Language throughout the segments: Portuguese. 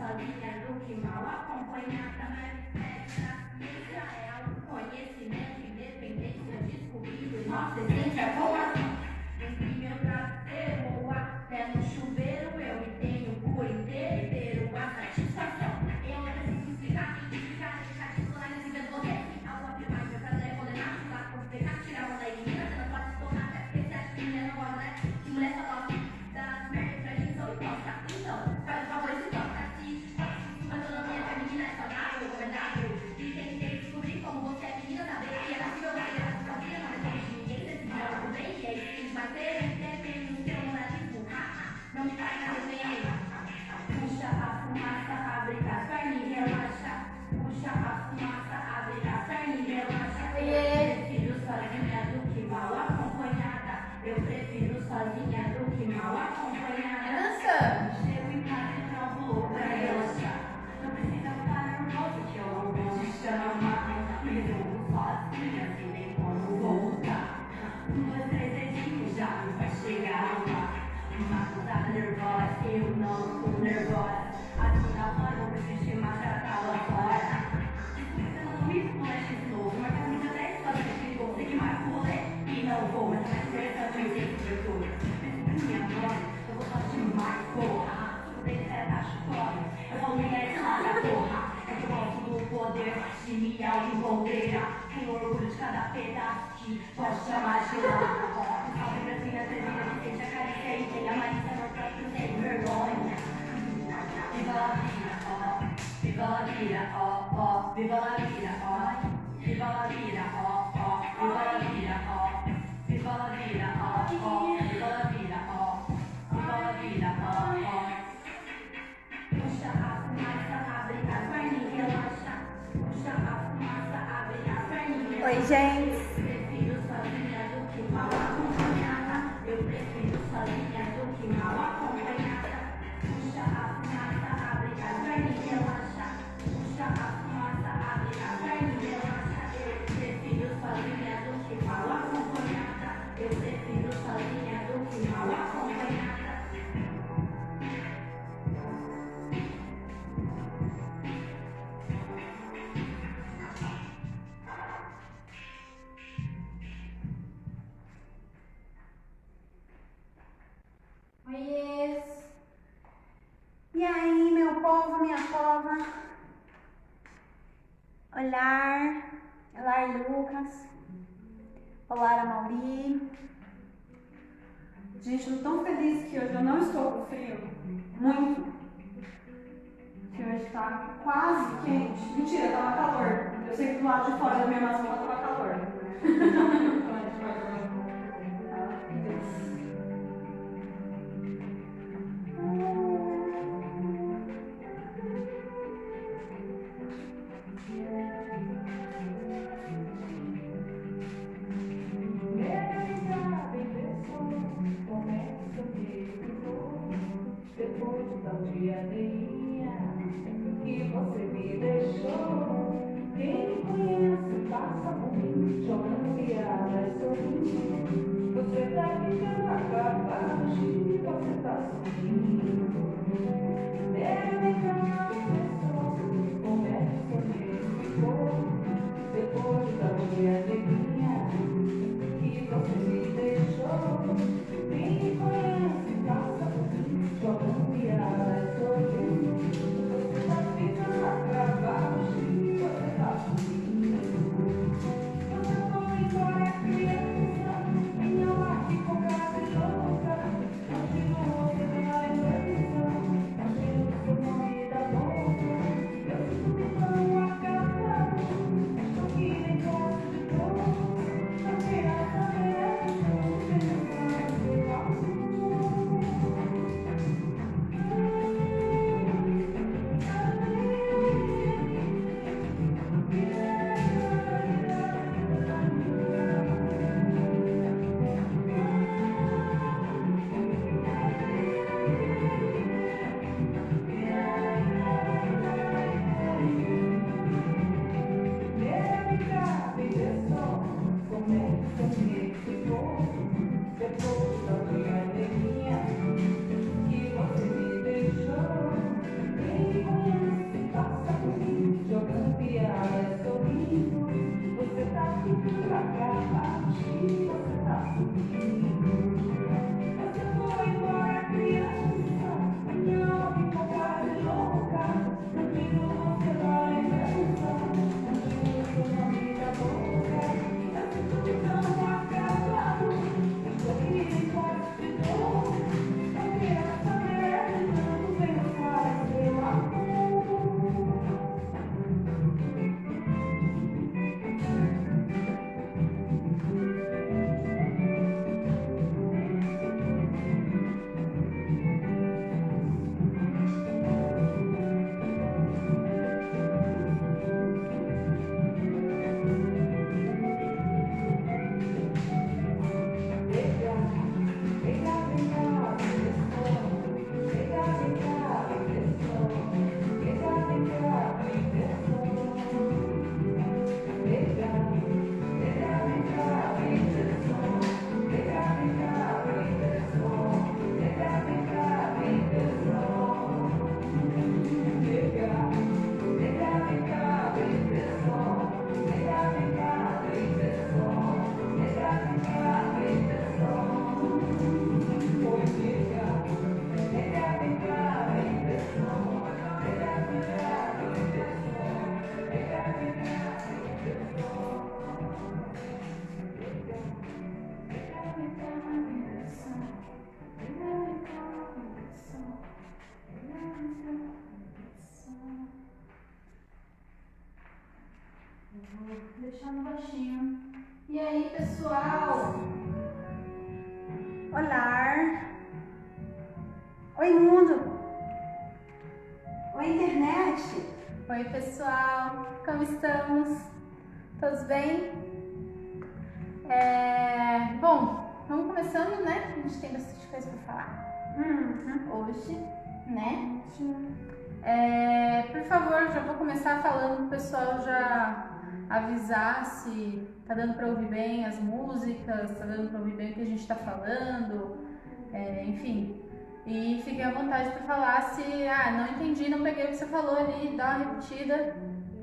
sozinha do que mal acompanhada. Israel, conhecimento, independência, descobrindo nossa essência boa. Entre meu traseiro, até no chuveiro, eu me tenho por inteiro a satisfação. Eu preciso explicar, identificar, deixar de explorar nesse vento você. Ao afirmar meu prazer é poder machucar, confecar, tirar onda e menina, você não pode se tornar, até porque você acha que mulher não gosta, né? Que mulher só gosta das merdas pra gente, sou imposta. Então, faz o favor e se toca, assiste, a autonomia feminina é saudável, governável. E tentei descobrir como você é menina, saber que é possível você é sozinha, não depende de ninguém, você se joga bem, e é isso, mas ter depende do seu moralismo. Não me faz nada bem. Puxa a fumaça, abre as pernas e relaxa. Puxa a fumaça, abre as pernas e relaxa. Eu prefiro sozinha do que mal acompanhada. Eu prefiro sozinha do que mal acompanhada. Dança! Chego em casa e trovo pra relaxar. Não precisa ficar nervoso que eu não vou te chamar. Me jogo sozinha, sem nem como voltar. 1, 2, 3 dedinhos já vai chegar lá. Tá nervosa, eu não tô nervosa. Aqui na hora eu preciso te matar, tá lá fora. Você não dormiu, não é de novo. Mas a minha 10 só se ligou, sei que marca o rolê. E não vou, mas vai ser essa vez sem cobertura. Pensa minha mãe, eu vou só demais, porra. Tudo bem que você tá chupando. Eu vou me larga, porra. É que eu gosto do poder de me autoempoderar. Tenho orgulho de cada pedaço que pode chamar de lá. A vibracinha tremida que sente a carícia e tem a malícia no próprio sem vergonha. Viva a vida, ó. Viva a vida, ó, ó. Viva a vida, ó. Viva a vida, ó, ó. Viva a vida, ó. Viva a vida, ó, ó. Viva a vida, ó. Viva a vida, ó, ó. Puxa a fumaça, abre as pernas e relaxa. Puxa a fumaça, abre as pernas e relaxa. Oi, gente. Prefiro sozinha do que mal acompanhada. Eu prefiro sozinha do que mal acompanhada. Puxa a fumaça, abre as pernas e relaxa. Puxa a fumaça, abre as pernas e relaxa. Eu prefiro sozinha do que mal acompanhada. Eu prefiro sozinha do que mal acompanhada. Oiês! E aí, meu povo, minha pova? Olá, olá, Lucas. Olá, Mauri. Gente, eu tô tão feliz que hoje eu não estou com frio. Muito. Que hoje tá quase quente. Mentira, tava calor. Eu sei que do lado de fora da minha mascola tava calor. Depois de tal diaderia que você me deixou, quem me conhece passa por mim, jogando piadas sorrindo. Você tá ficando acabado, você tá sorrindo. Deve entrar em pessoa, como é que você ficou? Depois de tal diaderia que você me deixou, quem me conhece passa por mim, jogando piadas sorrindo. Você tá ficando acabado, você tá sorrindo. Você não embora criança, minha alma ficou cabelosa. Continua você tem a lembrança, mas tem baixinho. E aí, pessoal? Olá. Oi, mundo. Oi, internet. Oi, pessoal. Como estamos? Todos bem? Bom, vamos começando, né? A gente tem bastante coisa para falar hoje, né? Por favor, já vou começar falando pro pessoal já avisar se tá dando para ouvir bem as músicas, tá dando para ouvir bem o que a gente tá falando, enfim. E fiquem à vontade para falar se, não entendi, não peguei o que você falou ali, dá uma repetida,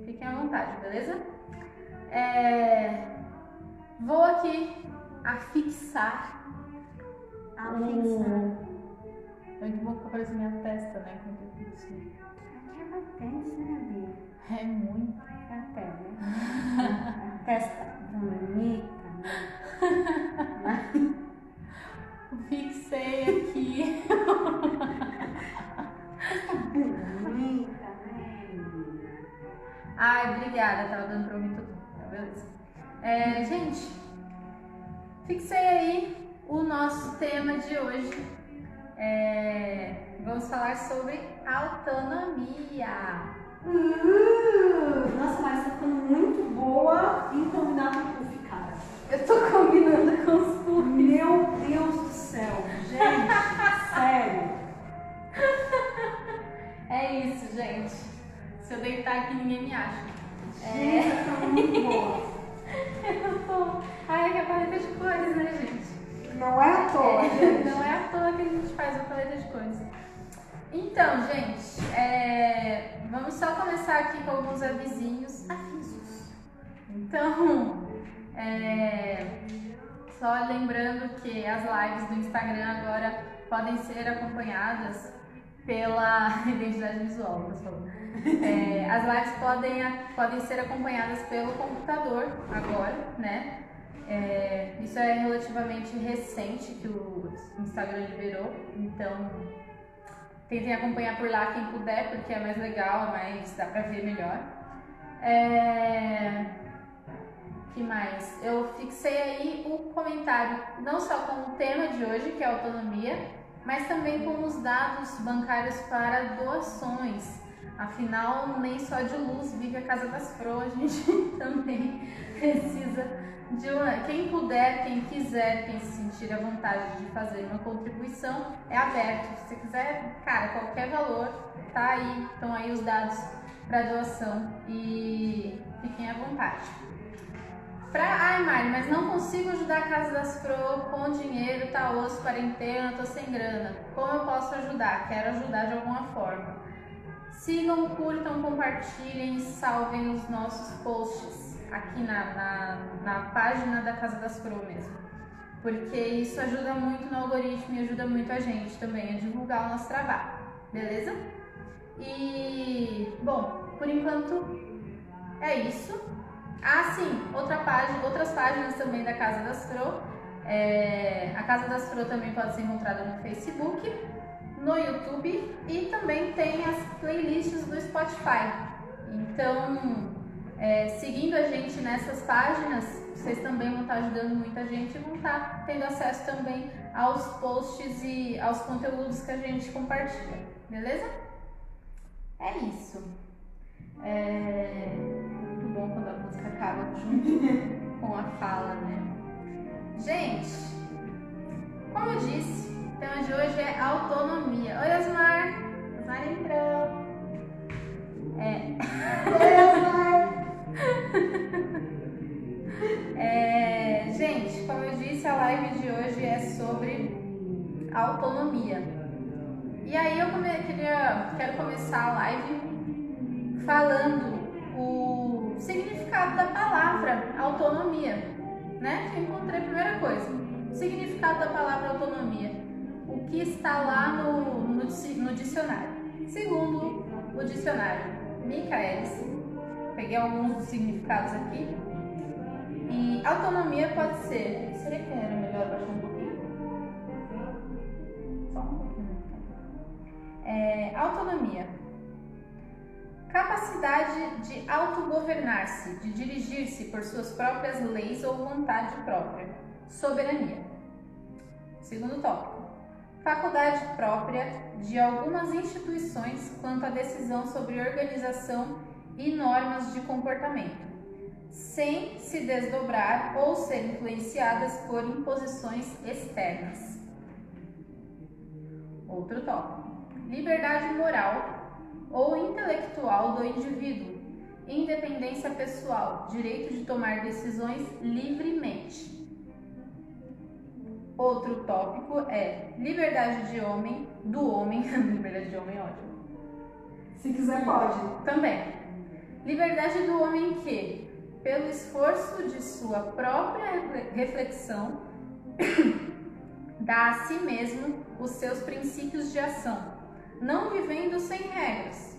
fiquem à vontade, beleza? Vou aqui afixar. Muito bom que aparece minha testa, né? Quando eu fixo. Aqui é bastante, né, Bia? É muito. Até, né? A testa bonita, né? Fixei aqui. Bonita, né? Ai, obrigada, tava dando pra ouvir tudo. Tá, beleza. Gente, fixei aí o nosso tema de hoje. Vamos falar sobre autonomia. Nossa, mas tá ficando muito boa em combinar com o puff, cara. Eu tô combinando com os puffs. Meu Deus do céu, gente, sério. É isso, gente. Se eu deitar aqui, ninguém me acha. Gente, tá ficando muito boa. Eu tô... Ai, é que é a paleta de cores, né, gente? Não é à toa, gente. Não é à toa que a gente faz a paleta de cores. Então, gente, vamos só começar aqui com alguns avisos. Então, só lembrando que as lives do Instagram agora podem ser acompanhadas pela identidade visual, pessoal. As lives podem ser acompanhadas pelo computador agora, né? Isso é relativamente recente que o Instagram liberou, então tentem acompanhar por lá quem puder, porque é mais legal, dá pra ver melhor. Que mais? Eu fixei aí o comentário, não só com o tema de hoje, que é autonomia, mas também com os dados bancários para doações. Afinal, nem só de luz vive a Casa das Fro, a gente também precisa de quem puder, quem quiser, quem se sentir à vontade de fazer uma contribuição, é aberto. Se você quiser, cara, qualquer valor, tá aí, estão aí os dados para doação e fiquem à vontade. Ai, Mari, mas não consigo ajudar a Casa das Fro com dinheiro, tá osso, quarentena, tô sem grana. Como eu posso ajudar? Quero ajudar de alguma forma. Sigam, curtam, compartilhem e salvem os nossos posts aqui na página da Casa das Fro mesmo. Porque isso ajuda muito no algoritmo e ajuda muito a gente também a divulgar o nosso trabalho, beleza? E, bom, por enquanto é isso. Sim, outras páginas também da Casa das Fro. A Casa das Fro também pode ser encontrada no Facebook, no YouTube e também tem as playlists do Spotify. Então, seguindo a gente nessas páginas, vocês também vão estar ajudando muita gente e vão estar tendo acesso também aos posts e aos conteúdos que a gente compartilha, beleza? É isso. Muito bom quando a música acaba junto com a fala, né? Gente, como eu disse, o tema de hoje é autonomia. Oi, Osmar! Osmar entrou. Gente, como eu disse, a live de hoje é sobre autonomia. E aí eu quero começar a live falando o significado da palavra autonomia, né? Que eu encontrei a primeira coisa. O significado da palavra autonomia. O que está lá no dicionário. Segundo o dicionário Michaelis, peguei alguns dos significados aqui. E autonomia pode ser... Será que era melhor baixar um pouquinho? Só um pouquinho. Autonomia. capacidade de autogovernar-se, de dirigir-se por suas próprias leis ou vontade própria, soberania. Segundo tópico, faculdade própria de algumas instituições quanto à decisão sobre organização e normas de comportamento, sem se desdobrar ou ser influenciadas por imposições externas. Outro tópico, liberdade moral ou intelectual do indivíduo, independência pessoal, direito de tomar decisões livremente. Outro tópico é liberdade de homem, do homem, liberdade de homem, ótimo. Se quiser, pode. Também, liberdade do homem que, pelo esforço de sua própria reflexão, dá a si mesmo os seus princípios de ação, não vivendo sem regras,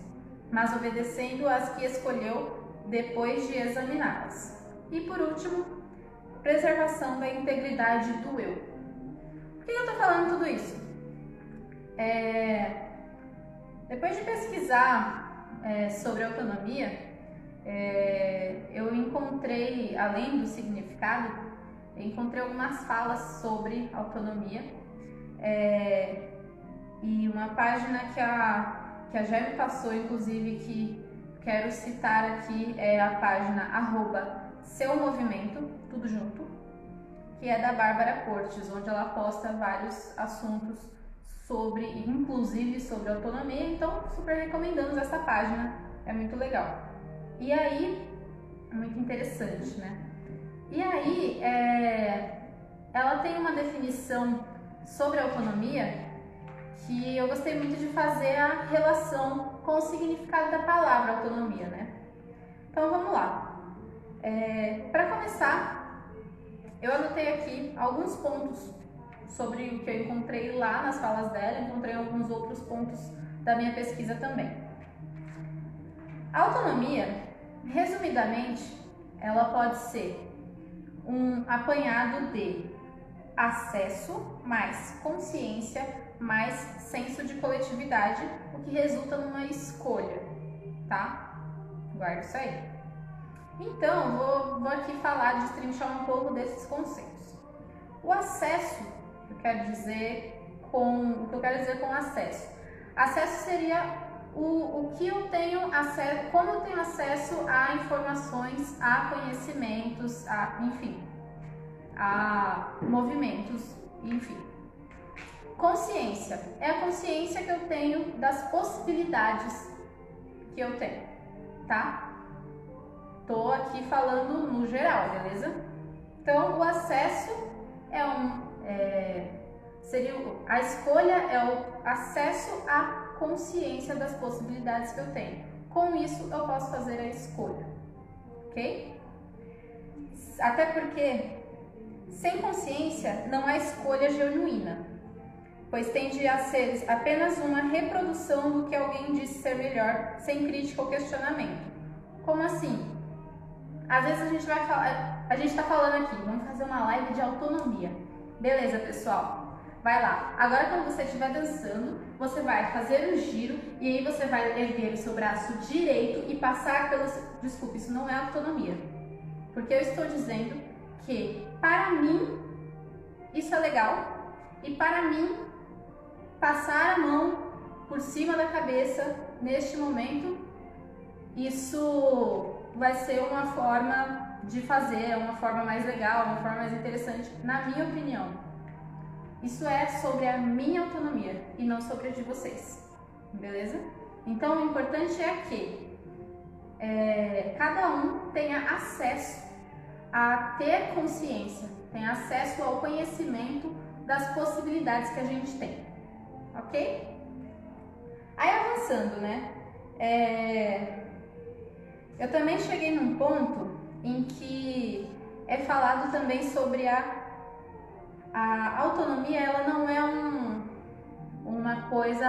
mas obedecendo às que escolheu depois de examiná-las. E por último, preservação da integridade do eu. Por que eu estou falando tudo isso? Depois de pesquisar sobre autonomia, eu encontrei, além do significado, eu encontrei algumas falas sobre autonomia. E uma página que a Jaime passou, inclusive, que quero citar aqui, é a página @SeuMovimento, tudo junto, que é da Bárbara Cortes, onde ela posta vários assuntos sobre, inclusive sobre autonomia, então super recomendamos essa página, é muito legal. E aí, muito interessante, né? E aí, ela tem uma definição sobre autonomia que eu gostei muito de fazer a relação com o significado da palavra autonomia, né? Então vamos lá. Para começar, eu anotei aqui alguns pontos sobre o que eu encontrei lá nas falas dela, encontrei alguns outros pontos da minha pesquisa também. A autonomia, resumidamente, ela pode ser um apanhado de acesso mais consciência mais senso de coletividade, o que resulta numa escolha, tá? Guarda isso aí. Então, vou aqui falar, destrinchar um pouco desses conceitos. O acesso, o que eu quero dizer com acesso. Acesso seria o que eu tenho acesso, como eu tenho acesso a informações, a conhecimentos, a movimentos, enfim. Consciência é a consciência que eu tenho das possibilidades que eu tenho, tá? Tô aqui falando no geral, beleza? Então, o acesso a escolha é o acesso à consciência das possibilidades que eu tenho. Com isso, eu posso fazer a escolha, ok? Até porque, sem consciência, não há escolha genuína, pois tende a ser apenas uma reprodução do que alguém disse ser melhor, sem crítica ou questionamento. Como assim? Às vezes a gente está falando aqui, vamos fazer uma live de autonomia. Beleza, pessoal? Vai lá. Agora, quando você estiver dançando, você vai fazer um giro e aí você vai erguer o seu braço direito e passar pelos... Desculpe, isso não é autonomia. Porque eu estou dizendo que, para mim, isso é legal e para mim, passar a mão por cima da cabeça neste momento, isso vai ser uma forma de fazer, uma forma mais legal, uma forma mais interessante, na minha opinião. Isso é sobre a minha autonomia e não sobre a de vocês, beleza? Então, o importante é que cada um tenha acesso a ter consciência, tenha acesso ao conhecimento das possibilidades que a gente tem, ok? Aí, avançando, né? Eu também cheguei num ponto em que é falado também sobre a autonomia. Ela não é uma coisa,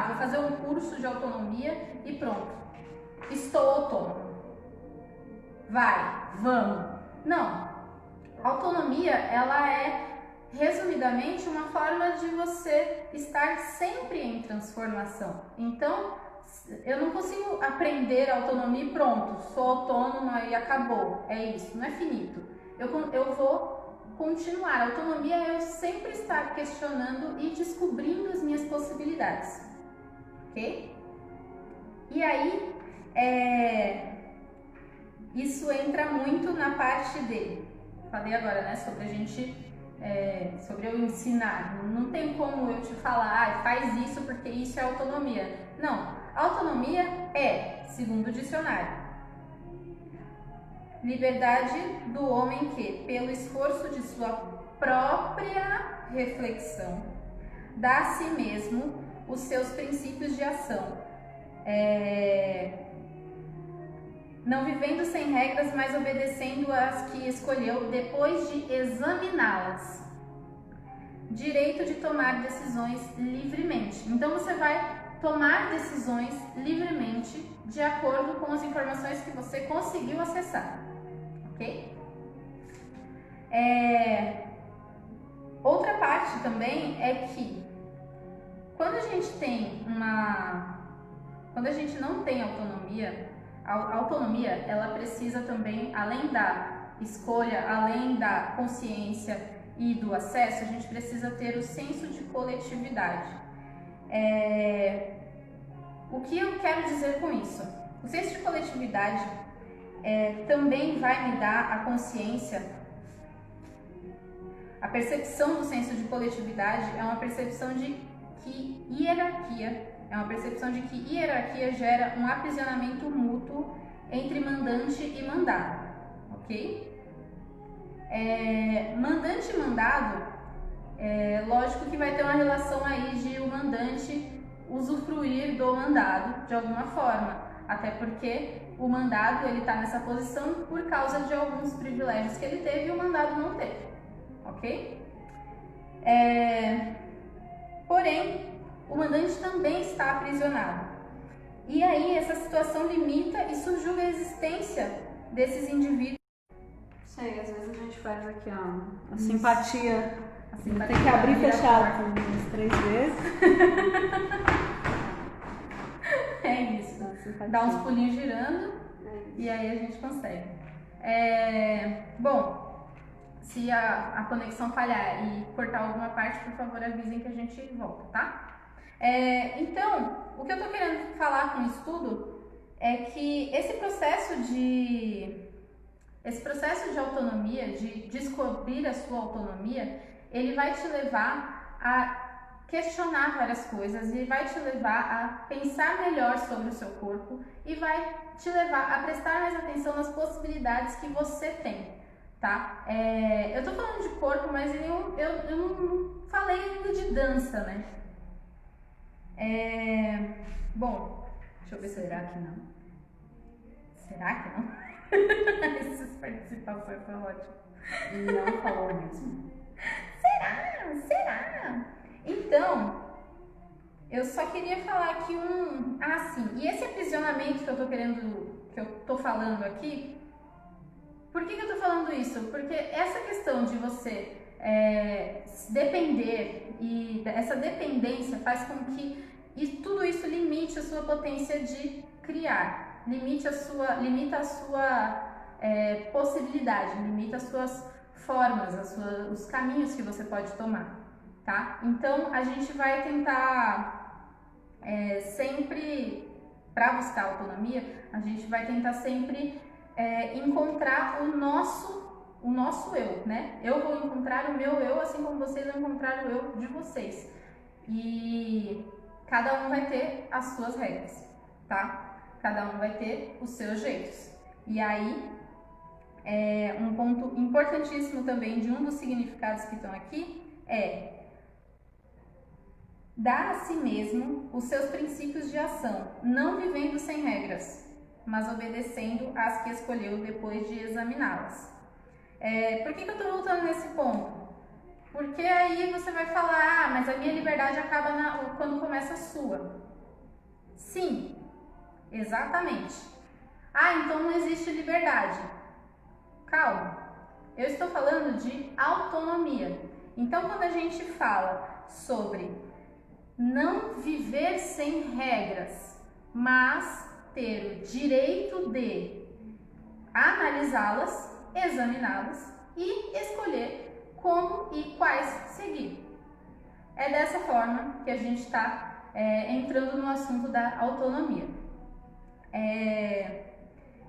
vou fazer um curso de autonomia e pronto, estou autônomo, vamos. Não, autonomia, ela é resumidamente uma forma de você estar sempre em transformação. Então, eu não consigo aprender autonomia e pronto, sou autônoma e acabou. É isso, não é finito. Eu vou continuar. A autonomia é eu sempre estar questionando e descobrindo as minhas possibilidades. Ok? E aí, isso entra muito na parte de... Falei agora, né, sobre a gente... sobre eu ensinar. Não tem como eu te falar, faz isso porque isso é autonomia. Não. Autonomia é, segundo o dicionário, liberdade do homem que, pelo esforço de sua própria reflexão, dá a si mesmo os seus princípios de ação, não vivendo sem regras, mas obedecendo às que escolheu depois de examiná-las. Direito de tomar decisões livremente. Então você vai tomar decisões livremente de acordo com as informações que você conseguiu acessar, ok? Outra parte também é que quando a gente não tem autonomia, a autonomia ela precisa também, além da escolha, além da consciência e do acesso, a gente precisa ter o senso de coletividade. O que eu quero dizer com isso? O senso de coletividade também vai me dar a consciência. A percepção do senso de coletividade é uma percepção de que hierarquia gera um aprisionamento mútuo entre mandante e mandado, ok? Mandante e mandado, lógico que vai ter uma relação aí de o mandante usufruir do mandado de alguma forma, até porque o mandado ele está nessa posição por causa de alguns privilégios que ele teve e o mandado não teve, ok? Porém, o mandante também está aprisionado. E aí essa situação limita e subjuga a existência desses indivíduos. Sei, às vezes a gente faz aqui, ó, a simpatia. Tem que abrir e fechar umas 3 vezes. É isso. Dá uns pulinhos girando e aí a gente consegue. Bom, se a conexão falhar e cortar alguma parte, por favor avisem que a gente volta, tá? Então, o que eu tô querendo falar com isso tudo é que esse processo de autonomia, de descobrir a sua autonomia, ele vai te levar a questionar várias coisas e vai te levar a pensar melhor sobre o seu corpo e vai te levar a prestar mais atenção nas possibilidades que você tem, tá? Eu tô falando de corpo, mas eu não falei ainda de dança, né? Bom, deixa eu ver. Será que não? Será que não? Essas participações foram ótimas. Não falou mesmo. Será? Então, eu só queria falar aqui e esse aprisionamento que eu tô falando aqui, por que eu tô falando isso? Porque essa questão de você depender e essa dependência faz com que tudo isso limite a sua potência de criar, limita a sua possibilidade, limita as suas formas, os caminhos que você pode tomar, tá? Então a gente vai tentar sempre, para buscar autonomia, a gente vai tentar sempre encontrar o nosso eu, né? Eu vou encontrar o meu eu, assim como vocês vão encontrar o eu de vocês. E cada um vai ter as suas regras, tá? Cada um vai ter os seus jeitos. E aí, um ponto importantíssimo também de um dos significados que estão aqui é dar a si mesmo os seus princípios de ação, não vivendo sem regras, mas obedecendo às que escolheu depois de examiná-las. Por que eu estou voltando nesse ponto? Porque aí você vai falar, mas a minha liberdade acaba quando começa a sua. Sim, exatamente. Então não existe liberdade. Calma, eu estou falando de autonomia. Então quando a gente fala sobre não viver sem regras, mas ter o direito de analisá-las, examiná-las e escolher como e quais seguir. É dessa forma que a gente está entrando no assunto da autonomia.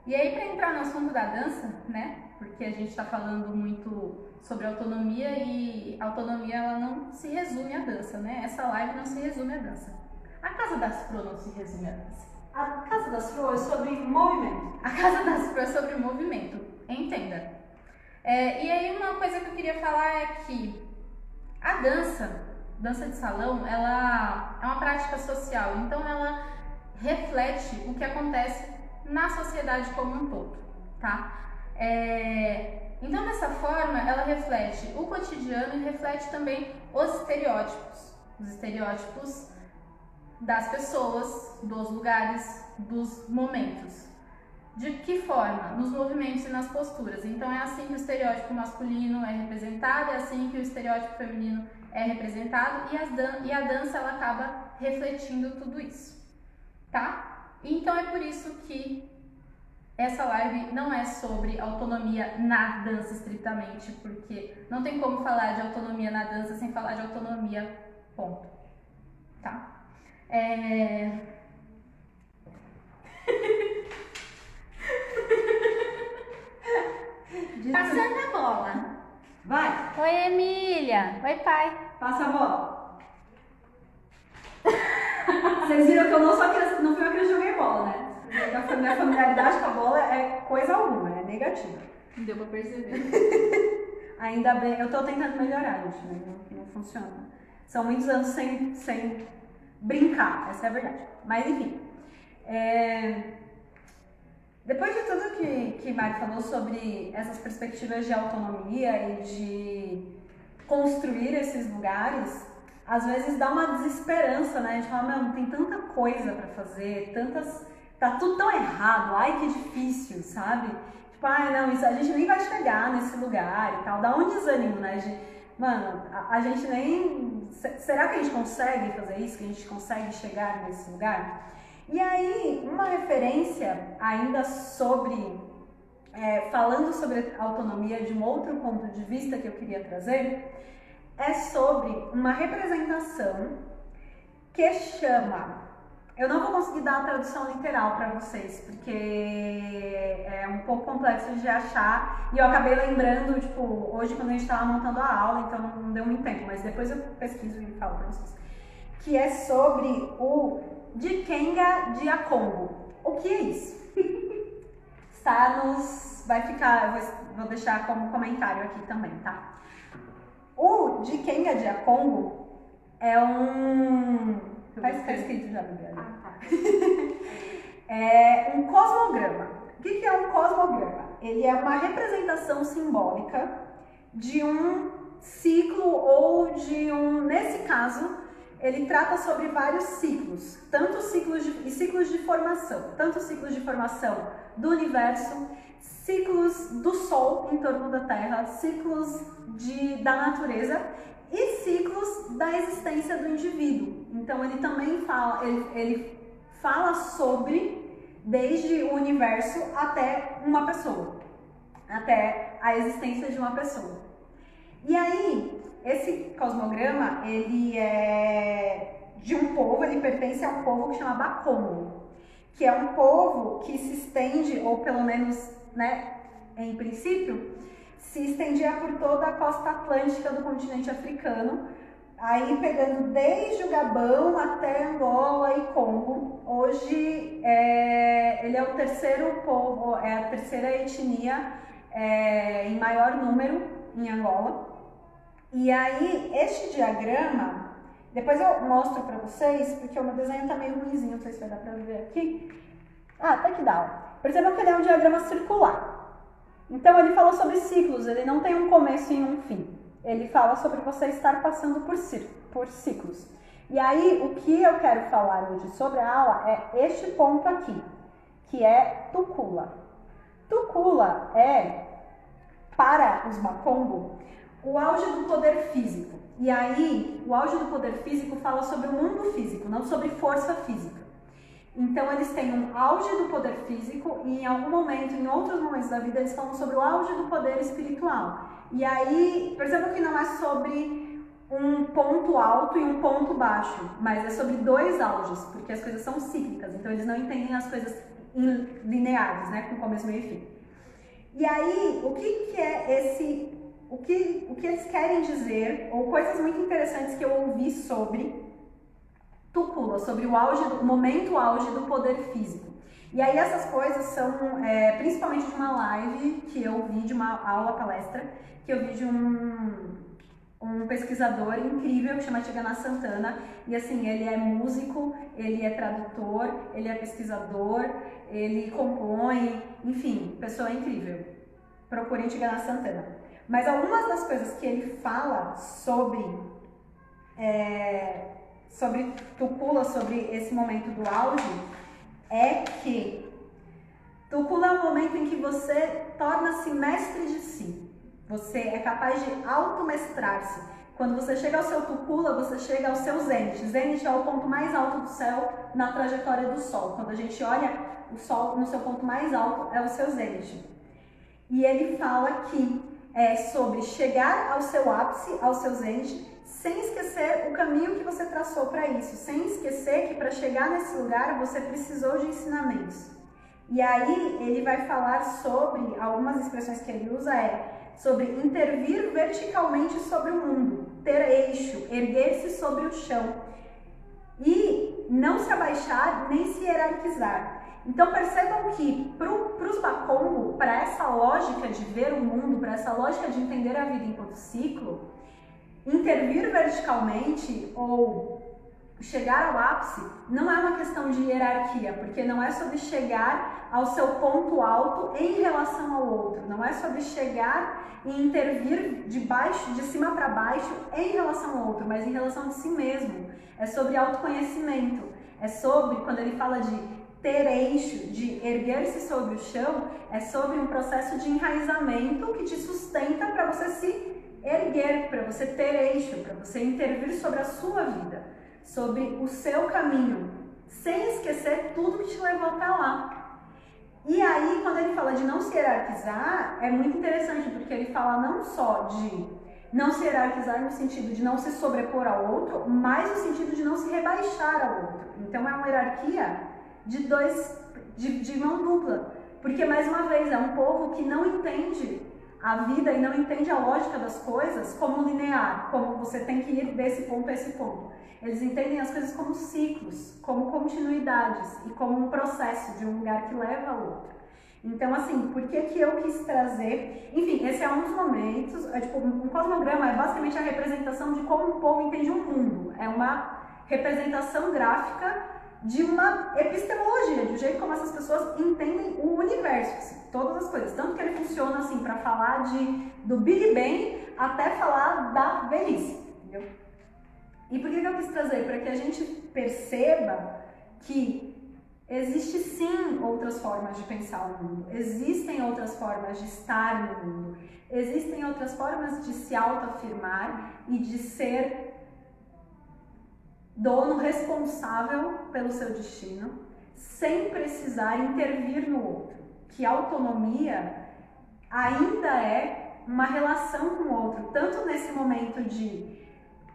E aí, para entrar no assunto da dança, né? Porque a gente está falando muito sobre autonomia e a autonomia ela não se resume à dança, né? Essa live não se resume à dança. A Casa das Flores não se resume à dança. A Casa das Flores é sobre movimento. A Casa das Flores é sobre movimento, entenda. E aí uma coisa que eu queria falar é que a dança de salão, ela é uma prática social, então ela reflete o que acontece na sociedade como um todo, tá? Então dessa forma ela reflete o cotidiano e reflete também os estereótipos das pessoas, dos lugares, dos momentos. De que forma? Nos movimentos e nas posturas. Então é assim que o estereótipo masculino é representado, é assim que o estereótipo feminino é representado e a dança ela acaba refletindo tudo isso, tá? Então é por isso que essa live não é sobre autonomia na dança estritamente, porque não tem como falar de autonomia na dança sem falar de autonomia, ponto, tá? Passando a bola. Vai, Oi, Emília. Oi, pai. passa a bola. Vocês viram que eu não fui uma criança que joguei bola, né? A minha familiaridade com a bola é coisa alguma, é negativa. Deu pra perceber. Ainda bem, eu tô tentando melhorar, gente, mas não funciona. São muitos anos sem brincar, essa é a verdade. Mas enfim, depois de tudo que Mari falou sobre essas perspectivas de autonomia e de construir esses lugares, às vezes dá uma desesperança, né? A gente fala, meu, tem tanta coisa pra fazer, tá tudo tão errado, ai que difícil, sabe? Tipo, não, isso, a gente nem vai chegar nesse lugar e tal, dá um desânimo, né? Mano, a gente nem... Será que a gente consegue fazer isso? Que a gente consegue chegar nesse lugar? E aí, uma referência ainda sobre... falando sobre autonomia de um outro ponto de vista que eu queria trazer, é sobre uma representação que chama... Eu não vou conseguir dar a tradução literal para vocês, porque é um pouco complexo de achar. E eu acabei lembrando, tipo, hoje quando a gente estava montando a aula, então não deu muito tempo, mas depois eu pesquiso e falo para vocês. Que é sobre o Dikenga Diakongo. O que é isso? Vai ficar, eu vou deixar como comentário aqui também, tá? O Dikenga Diakongo é um... Tá escrito já, Bíblia. É um cosmograma. O que é um cosmograma? Ele é uma representação simbólica de um ciclo ou de um... Nesse caso, ele trata sobre vários ciclos, ciclos de formação, tanto ciclos de formação do universo, ciclos do Sol em torno da Terra, ciclos da natureza e ciclos da existência do indivíduo. Então ele também fala sobre desde o universo até uma pessoa, até a existência de uma pessoa. E aí, esse cosmograma, ele é de um povo, ele pertence a um povo que chama Bakongo, que é um povo que se estende, ou pelo menos, né, em princípio, se estendia por toda a costa atlântica do continente africano, aí pegando desde o Gabão até Angola e Congo. Hoje ele é o terceiro povo, é a terceira etnia em maior número em Angola. E aí este diagrama, depois eu mostro para vocês, porque o meu desenho tá meio ruimzinho, não sei se vai dar para ver aqui. Até que dá. Percebam que ele é um diagrama circular. Então ele fala sobre ciclos, ele não tem um começo e um fim. Ele fala sobre você estar passando por ciclos. E aí, o que eu quero falar hoje sobre a aula é este ponto aqui, que é Tukula. Tukula é, para os Bakongo, o auge do poder físico. E aí, o auge do poder físico fala sobre o mundo físico, não sobre força física. Então eles têm um auge do poder físico e em algum momento, em outros momentos da vida, eles falam sobre o auge do poder espiritual. E aí, percebam que não é sobre um ponto alto e um ponto baixo, mas é sobre dois auges, porque as coisas são cíclicas, então eles não entendem as coisas lineares, né, com começo, meio e fim. E aí, o que é esse, o que eles querem dizer, ou coisas muito interessantes que eu ouvi sobre Tukula, sobre o momento auge do poder físico. E aí essas coisas são principalmente de uma live que eu vi, de uma aula, palestra, que eu vi de um pesquisador incrível que chama Tigana Santana. E assim, ele é músico, ele é tradutor, ele é pesquisador, ele compõe, enfim, pessoa incrível. Procurem Tigana Santana. Mas algumas das coisas que ele fala sobre Tukula, sobre esse momento do auge, é que Tukula é o momento em que você torna-se mestre de si. Você é capaz de automestrar-se. Quando você chega ao seu Tukula, você chega ao seu Zenit. Zenit é o ponto mais alto do céu na trajetória do Sol. Quando a gente olha o Sol no seu ponto mais alto, é o seu Zenit. E ele fala que é sobre chegar ao seu ápice, ao seu Zenit, sem esquecer o caminho que você traçou para isso, sem esquecer que para chegar nesse lugar você precisou de ensinamentos. E aí ele vai falar sobre, algumas expressões que ele usa sobre intervir verticalmente sobre o mundo, ter eixo, erguer-se sobre o chão e não se abaixar nem se hierarquizar. Então percebam que para os Bakongo, para essa lógica de ver o mundo, para essa lógica de entender a vida enquanto ciclo, intervir verticalmente ou chegar ao ápice não é uma questão de hierarquia, porque não é sobre chegar ao seu ponto alto em relação ao outro, não é sobre chegar e intervir de cima para baixo em relação ao outro, mas em relação de si mesmo. É sobre autoconhecimento, é sobre, quando ele fala de ter eixo, de erguer-se sobre o chão, é sobre um processo de enraizamento que te sustenta para você se erguer, para você ter eixo, para você intervir sobre a sua vida, sobre o seu caminho, sem esquecer tudo que te levou até lá. E aí, quando ele fala de não se hierarquizar, é muito interessante, porque ele fala não só de não se hierarquizar no sentido de não se sobrepor ao outro, mas no sentido de não se rebaixar ao outro. Então é uma hierarquia de mão dupla, porque mais uma vez é um povo que não entende a vida e não entende a lógica das coisas como linear, como você tem que ir desse ponto a esse ponto. Eles entendem as coisas como ciclos, como continuidades e como um processo de um lugar que leva ao outro. Então, assim, por que eu quis trazer... Enfim, esse é um dos momentos... um cosmograma é basicamente a representação de como o povo entende o mundo. É uma representação gráfica de uma epistemologia, do jeito como essas pessoas entendem o universo, assim, todas as coisas. Tanto que ele funciona assim para falar do Big Bang até falar da velhice, entendeu? E por que eu quis trazer? Para que a gente perceba que existe sim outras formas de pensar o mundo, existem outras formas de estar no mundo, existem outras formas de se autoafirmar e de ser dono responsável pelo seu destino, sem precisar intervir no outro. Que a autonomia ainda é uma relação com o outro, tanto nesse momento de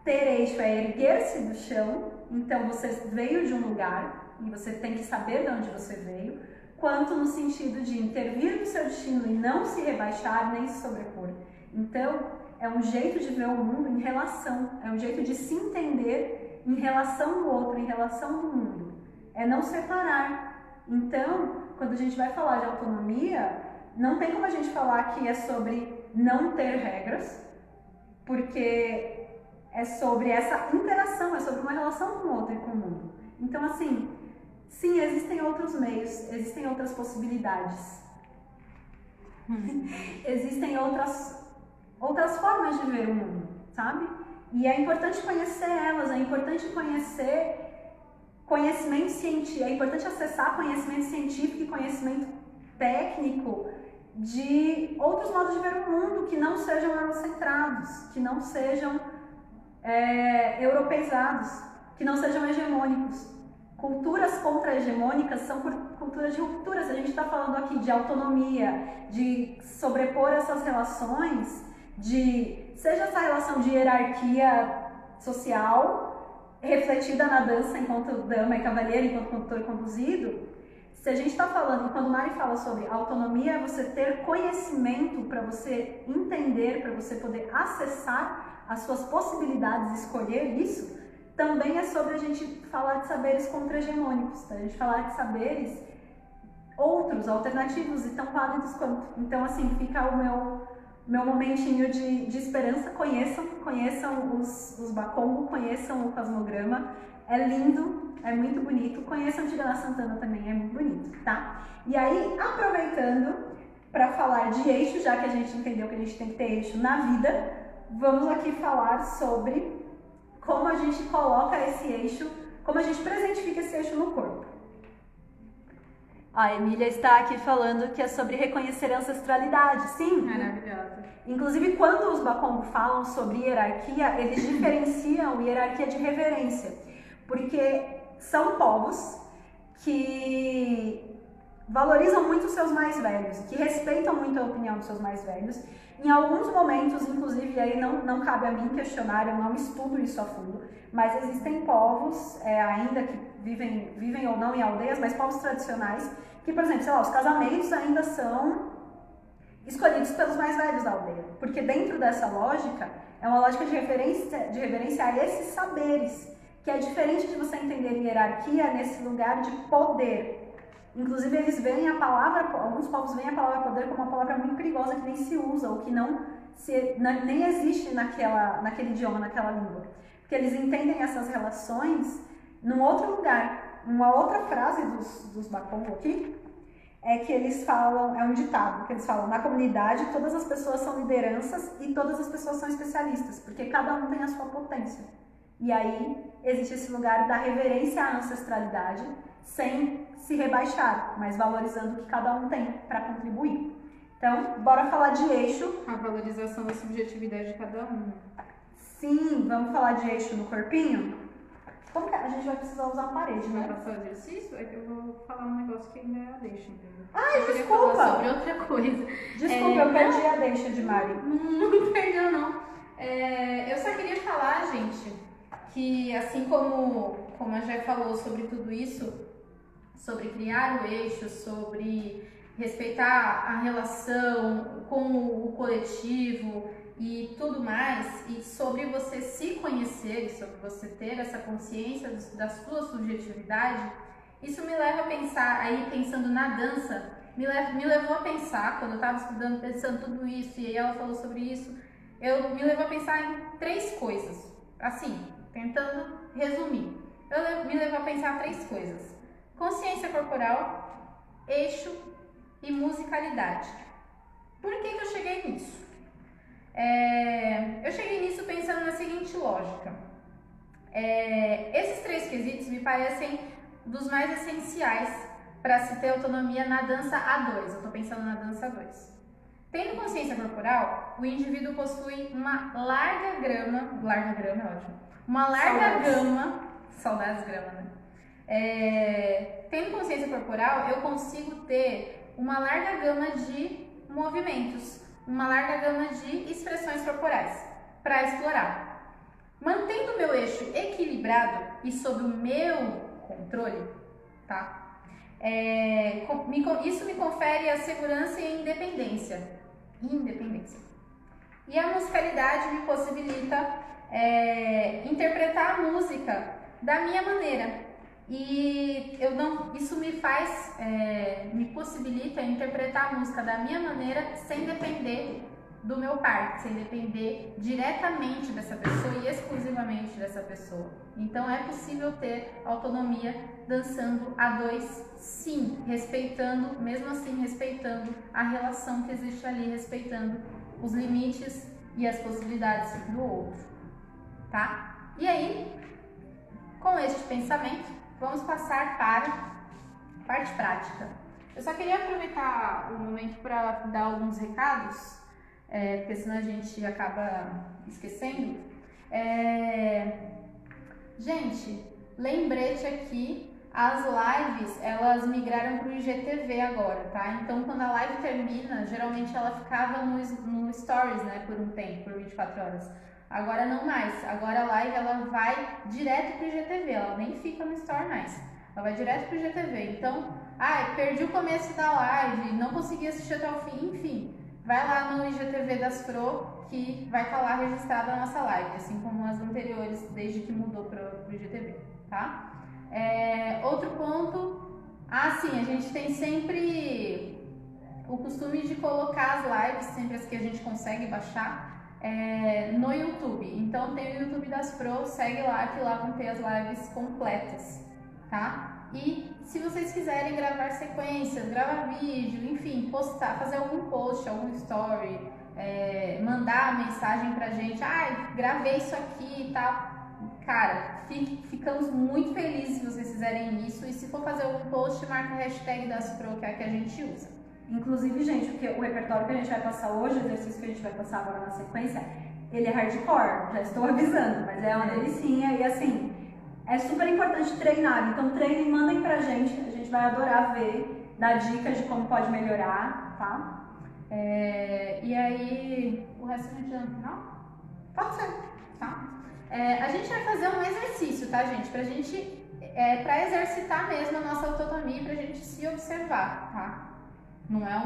ter eixo, erguer-se do chão, então você veio de um lugar e você tem que saber de onde você veio, quanto no sentido de intervir no seu destino e não se rebaixar nem se sobrepor. Então, é um jeito de ver o mundo em relação, é um jeito de se entender em relação do outro, em relação do mundo. É não separar. Então, quando a gente vai falar de autonomia, não tem como a gente falar que é sobre não ter regras, porque é sobre essa interação, é sobre uma relação com o outro e com o mundo. Então, assim, sim, existem outros meios, existem outras possibilidades. Existem outras formas de ver o mundo, sabe? E é importante conhecer elas, é importante conhecer conhecimento científico, é importante acessar conhecimento científico e conhecimento técnico de outros modos de ver o mundo que não sejam eurocentrados, que não sejam europeizados, que não sejam hegemônicos. culturas contra-hegemônicas são culturas de rupturas. A gente está falando aqui de autonomia, de sobrepor essas relações, seja essa relação de hierarquia social refletida na dança enquanto dama e cavalheiro, enquanto condutor e conduzido. Se a gente está falando, quando Mari fala sobre autonomia, é você ter conhecimento para você entender, para você poder acessar as suas possibilidades e escolher isso, também é sobre a gente falar de saberes contra-hegemônicos, tá? A gente falar de saberes outros, alternativos e tão válidos quanto. Então, assim, fica o meu momentinho de esperança. Conheçam os Bakongo, conheçam o Cosmograma. É lindo, é muito bonito. Conheçam Tirana Santana também, é muito bonito, tá? E aí, aproveitando para falar de eixo, já que a gente entendeu que a gente tem que ter eixo na vida, vamos aqui falar sobre como a gente coloca esse eixo, como a gente presentifica esse eixo no corpo. A Emília está aqui falando que é sobre reconhecer a ancestralidade, sim. Maravilhosa. Inclusive, quando os Bakongo falam sobre hierarquia, eles diferenciam hierarquia de reverência, porque são povos que valorizam muito os seus mais velhos, que respeitam muito a opinião dos seus mais velhos. Em alguns momentos, inclusive, aí não cabe a mim questionar, eu não estudo isso a fundo, mas existem povos, ainda que vivem ou não em aldeias, mas povos tradicionais, que, por exemplo, sei lá, os casamentos ainda são escolhidos pelos mais velhos da aldeia, porque dentro dessa lógica, é uma lógica de reverência a esses saberes, que é diferente de você entender hierarquia nesse lugar de poder. Inclusive, eles veem a palavra, alguns povos veem a palavra poder como uma palavra muito perigosa que nem se usa, ou que nem existe naquele idioma, naquela língua. Porque eles entendem essas relações num outro lugar. Uma outra frase dos Bakongo aqui é que eles falam, é um ditado, que eles falam: na comunidade todas as pessoas são lideranças e todas as pessoas são especialistas, porque cada um tem a sua potência. E aí existe esse lugar da reverência à ancestralidade, sem se rebaixar, mas valorizando o que cada um tem para contribuir. Então, bora falar de eixo. A valorização da subjetividade de cada um. Sim, vamos falar de eixo no corpinho? Como que a gente vai precisar usar a parede, Vai né? passar o exercício? É que eu vou falar um negócio que ainda é a deixa, entendeu? Ai, eu queria desculpa! falar sobre outra coisa. Desculpa, eu perdi a deixa de Mari. Não perdeu, não. Eu só queria falar, gente, que assim como a Jé falou sobre tudo isso, sobre criar o eixo, sobre respeitar a relação com o coletivo e tudo mais, e sobre você se conhecer, e sobre você ter essa consciência da sua subjetividade, isso me leva a pensar, aí pensando na dança, me levou a pensar, quando eu estava estudando, pensando tudo isso, e aí ela falou sobre isso, me levou a pensar em 3 coisas, assim, tentando resumir. Me levou a pensar 3 coisas: consciência corporal, eixo e musicalidade. Por que eu cheguei nisso? Eu cheguei nisso pensando na seguinte lógica. Esses 3 quesitos me parecem dos mais essenciais para se ter autonomia na dança A2. Eu estou pensando na dança A2. Tendo consciência corporal, o indivíduo possui uma larga grama é ótimo, uma larga gama, saudades grama, né? Tendo consciência corporal, eu consigo ter uma larga gama de movimentos, uma larga gama de expressões corporais para explorar. Mantendo meu eixo equilibrado e sob o meu controle, tá? Isso me confere a segurança e a independência. E a musicalidade me possibilita interpretar a música da minha maneira. E isso me possibilita interpretar a música da minha maneira sem depender do meu par, sem depender diretamente dessa pessoa e exclusivamente dessa pessoa. Então é possível ter autonomia dançando a 2, sim, mesmo assim respeitando a relação que existe ali, respeitando os limites e as possibilidades do outro, tá? E aí, com este pensamento, vamos passar para a parte prática. Eu só queria aproveitar o momento para dar alguns recados, porque senão a gente acaba esquecendo. Gente, lembrete aqui, as lives, elas migraram para o IGTV agora, tá? Então, quando a live termina, geralmente ela ficava no Stories, né, por um tempo, por 24 horas. Agora não mais. Agora a live, ela vai direto pro IGTV, ela nem fica no Story mais. Ela vai direto pro IGTV. Então, perdi o começo da live, não consegui assistir até o fim, enfim. Vai lá no IGTV das Pro, que vai estar lá registrada a nossa live, assim como as anteriores, desde que mudou pro IGTV, tá? Outro ponto, sim, a gente tem sempre o costume de colocar as lives, sempre as que a gente consegue baixar, no YouTube. Então tem o YouTube das Pro, segue lá que lá vão ter as lives completas, tá? E se vocês quiserem gravar sequências, gravar vídeo, enfim, postar, fazer algum post, algum story, mandar mensagem pra gente, gravei isso aqui e tal. Cara, ficamos muito felizes se vocês fizerem isso. E se for fazer algum post, marca a hashtag das Pro, que é a que a gente usa. Inclusive, gente, porque o repertório que a gente vai passar hoje, o exercício que a gente vai passar agora na sequência, ele é hardcore, já estou avisando, mas é uma delicinha e assim, é super importante treinar. Então treinem, mandem pra gente, a gente vai adorar ver, dar dicas de como pode melhorar, tá? E aí, o resto a gente já no final? Pode ser, tá? A gente vai fazer um exercício, tá, gente? Pra exercitar mesmo a nossa autonomia, pra gente se observar, tá? Não é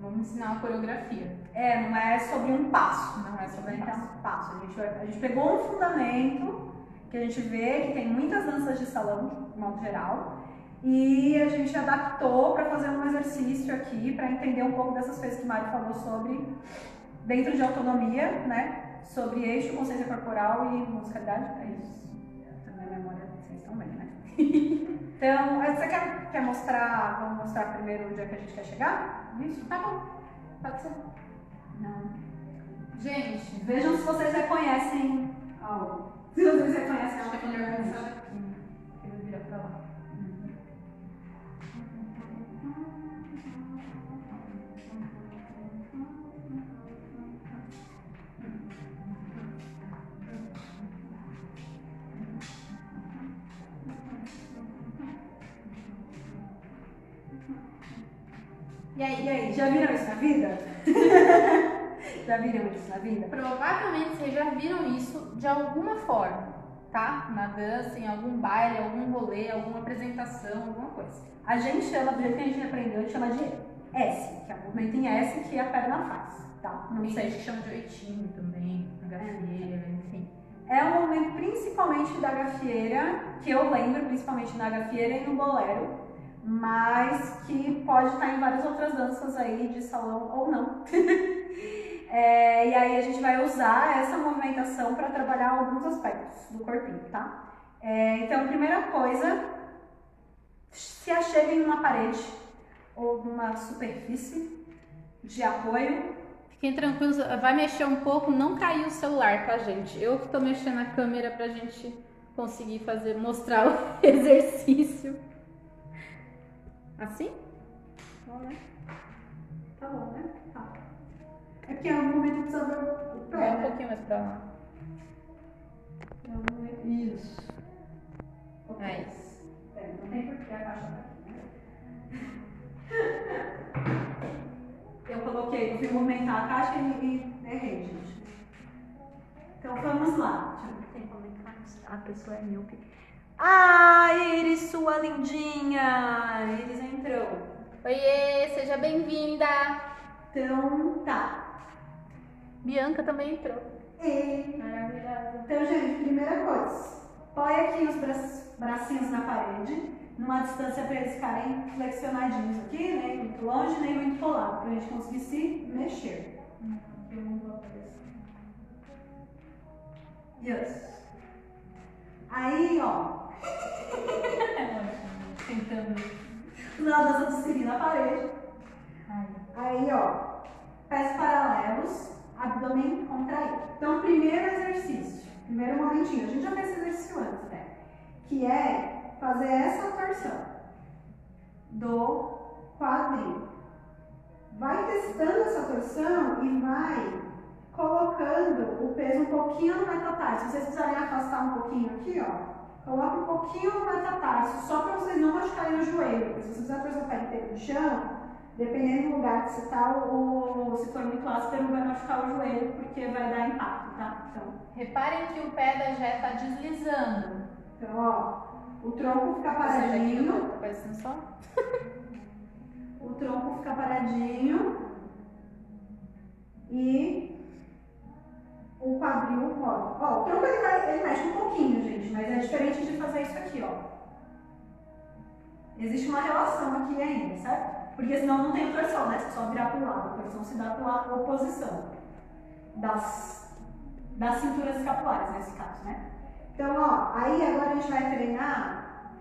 vamos ensinar uma coreografia. Não é sobre um passo. Não é sobre um passo. A gente pegou um fundamento que a gente vê que tem muitas danças de salão, de modo geral, e a gente adaptou para fazer um exercício aqui, para entender um pouco dessas coisas que o Mário falou sobre, dentro de autonomia, né? Sobre eixo, consciência corporal e musicalidade. É isso. Na minha memória, vocês estão bem, né? Então, você quer mostrar? Vamos mostrar primeiro onde é que a gente quer chegar? Isso? Tá bom. Pode ser. Não. Gente, Vejam se vocês reconhecem algo. Se vocês reconhecem algo. acho que é melhor começar daqui. Eu vou virar pra lá. E aí, já viram isso na vida? Já viram isso na vida? Provavelmente vocês já viram isso de alguma forma, tá? Na dança, em algum baile, algum rolê, alguma apresentação, alguma coisa. A gente chama, do jeito que a gente aprendeu, a gente chama de S, que é o movimento em S que a perna faz, tá? Não Tem sei. gente que chama de oitinho também, gafieira, enfim. É um movimento principalmente da gafieira, que eu lembro principalmente na gafieira e no bolero, mas que pode estar em várias outras danças aí de salão ou não. E aí a gente vai usar essa movimentação para trabalhar alguns aspectos do corpinho, tá? Então, primeira coisa, se acheguem em uma parede ou numa superfície de apoio. Fiquem tranquilos, vai mexer um pouco, não caiu o celular, tá, gente? Eu que tô mexendo a câmera pra gente conseguir mostrar o exercício. Assim? Bom, né? Tá bom, né? Tá. É porque é um momento que precisa ver o pé, Vai um né? pouquinho mais pra lá. É um momento... Isso. Ok. É isso. Não tem por que a caixa tá aqui, né? Eu coloquei, eu fui movimentar a caixa e errei, gente. Então vamos lá. Tem que aumentar. A pessoa é míope. Iris, sua lindinha! Iris entrou. Oiê, seja bem-vinda! Então, tá. Bianca também entrou. Maravilhosa. Então, gente, primeira coisa. Põe aqui os bracinhos na parede, numa distância para eles ficarem flexionadinhos aqui, nem muito longe, nem muito colado, pra gente conseguir se mexer. Eu não vou aparecer. Isso. Aí, ó. Tentando. Usando a dança do Siri na parede. Aí, ó. Pés paralelos, abdômen contraído. Então, primeiro exercício. Primeiro momentinho. A gente já fez esse exercício antes, né? Que é fazer essa torção do quadril. Vai testando essa torção e vai colocando o peso um pouquinho no metatarso. Se vocês precisarem afastar um pouquinho aqui, ó. Coloca um pouquinho no metatarso, só para vocês não machucarem o joelho, porque se você precisar torcer o pé inteiro no chão, dependendo do lugar que você tá, se for muito áspero, vai machucar o joelho, porque vai dar impacto, tá? Então, Reparem que o pé da Jé está deslizando. então, ó, o tronco fica Essa daqui paradinho, não tá parecendo só? o tronco fica paradinho e o quadril roda. Ó, o tronco ele mexe um pouquinho, gente, mas é diferente de fazer isso aqui, ó. Existe uma relação aqui ainda, certo? Porque senão não tem torção, né? Se só virar para o lado, a torção se dá pela oposição das cinturas escapulares, nesse caso, né? Então, ó, aí agora a gente vai treinar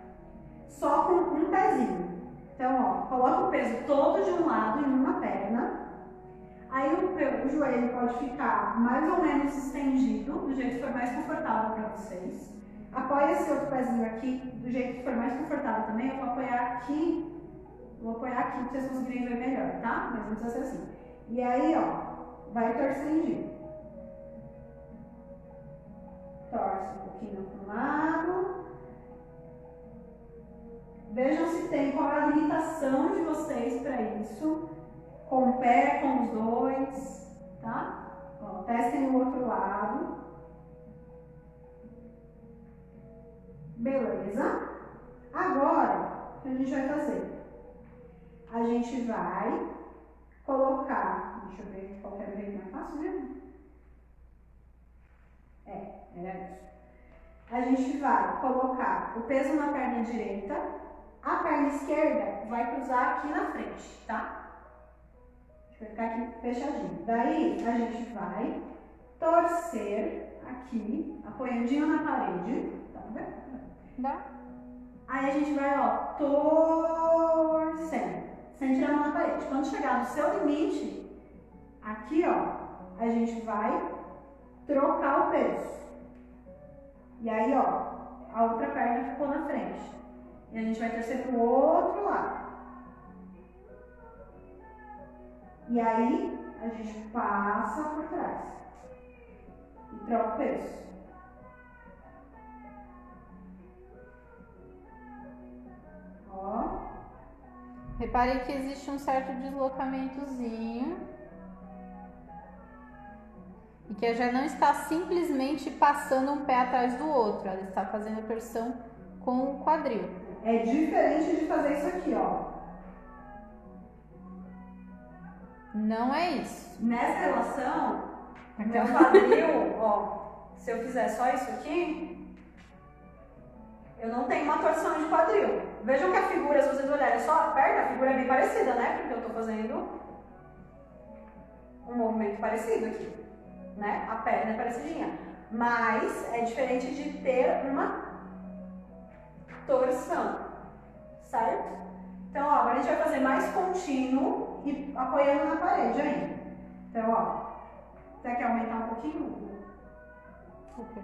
só com um pezinho. Então, ó, coloca o peso todo de um lado em uma perna. Aí o joelho pode ficar mais ou menos estendido, do jeito que for mais confortável para vocês. Apoia esse outro pezinho aqui, do jeito que for mais confortável também. Eu vou apoiar aqui para vocês conseguirem ver melhor, tá? Mas não precisa ser assim. E aí, ó, vai torcendo. Torce um pouquinho para um lado. Vejam se tem qual é a limitação de vocês para isso. Com o pé, com os dois, tá? Ó, testem o outro lado. Beleza? Agora, o que a gente vai fazer? A gente vai colocar, deixa eu ver qual que é o jeito mais fácil mesmo. Era isso. A gente vai colocar o peso na perna direita, a perna esquerda vai cruzar aqui na frente, tá? Vai ficar aqui fechadinho. Daí a gente vai torcer aqui, apoiandinho na parede. Tá vendo? Dá? Aí a gente vai, ó, torcendo, sem tirar a mão na parede. Quando chegar no seu limite, aqui, ó, a gente vai trocar o peso. E aí, ó, a outra perna ficou na frente. E a gente vai torcer pro outro lado. E aí, a gente passa por trás e troca o peso. Ó. Reparem que existe um certo deslocamentozinho. E que já não está simplesmente passando um pé atrás do outro. Ela está fazendo a torção com o quadril. É diferente de fazer isso aqui, ó. Não é isso. Nessa relação, o meu quadril, ó, se eu fizer só isso aqui, eu não tenho uma torção de quadril. Vejam que a figura, se vocês olharem só a perna, a figura é bem parecida, né? Porque eu tô fazendo um movimento parecido aqui, né? A perna é parecidinha. Mas é diferente de ter uma torção, certo? Então, ó, agora a gente vai fazer mais contínuo e apoiando na parede ainda. Então, ó, você quer aumentar um pouquinho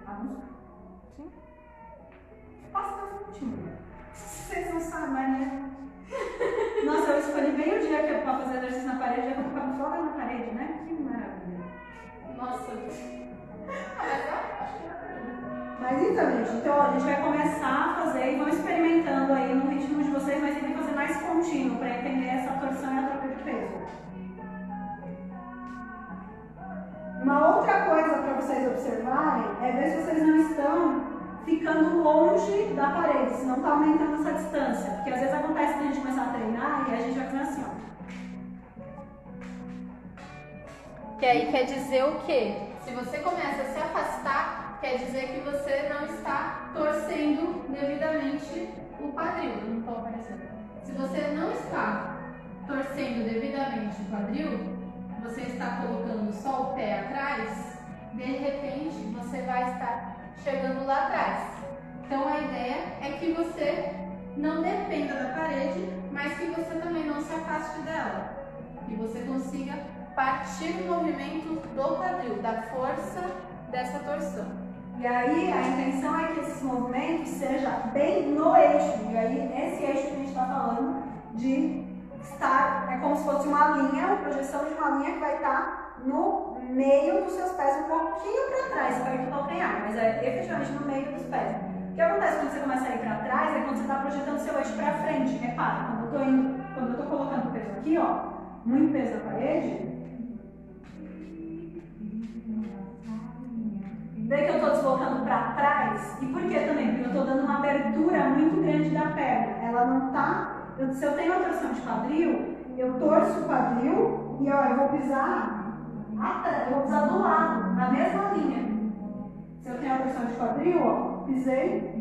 a música? Sim. Passa mais um pouquinho. Vocês não sabem, né? Nossa, eu escolhi bem o dia que eu vou fazer exercício na parede, eu vou ficar só lá na parede, né? Que maravilha. Nossa. Mas então, gente, então, ó, a gente vai começar a fazer e vão experimentando aí no ritmo de vocês, mas tem que fazer mais contínuo para entender essa torção e a troca de peso. Uma outra coisa para vocês observarem é ver se vocês não estão ficando longe da parede, se não está aumentando essa distância. Porque às vezes acontece que a gente começar a treinar e a gente vai fazer assim, ó. Que aí quer dizer o quê? Se você começa a se afastar, quer dizer que você não está torcendo devidamente o quadril. Não estou aparecendo. Se você não está torcendo devidamente o quadril, você está colocando só o pé atrás, de repente você vai estar chegando lá atrás. Então a ideia é que você não dependa da parede, mas que você também não se afaste dela. Que você consiga partir do movimento do quadril, da força dessa torção. E aí a intenção é que esses movimentos sejam bem no eixo. E aí nesse eixo que a gente está falando de estar, é como se fosse uma linha, uma projeção de uma linha que vai estar no meio dos seus pés, um pouquinho para trás, perto do calcanhar, mas é efetivamente no meio dos pés. O que acontece quando você começa a ir para trás é quando você está projetando seu eixo para frente. Repara, quando eu estou colocando o peso aqui, ó, muito peso na parede, vê que eu estou deslocando para trás. E por que também? Porque eu estou dando uma abertura muito grande da perna. Ela não está... Se eu tenho uma torção de quadril, eu torço o quadril e ó, eu vou pisar do lado, na mesma linha. Se eu tenho a torção de quadril, ó, pisei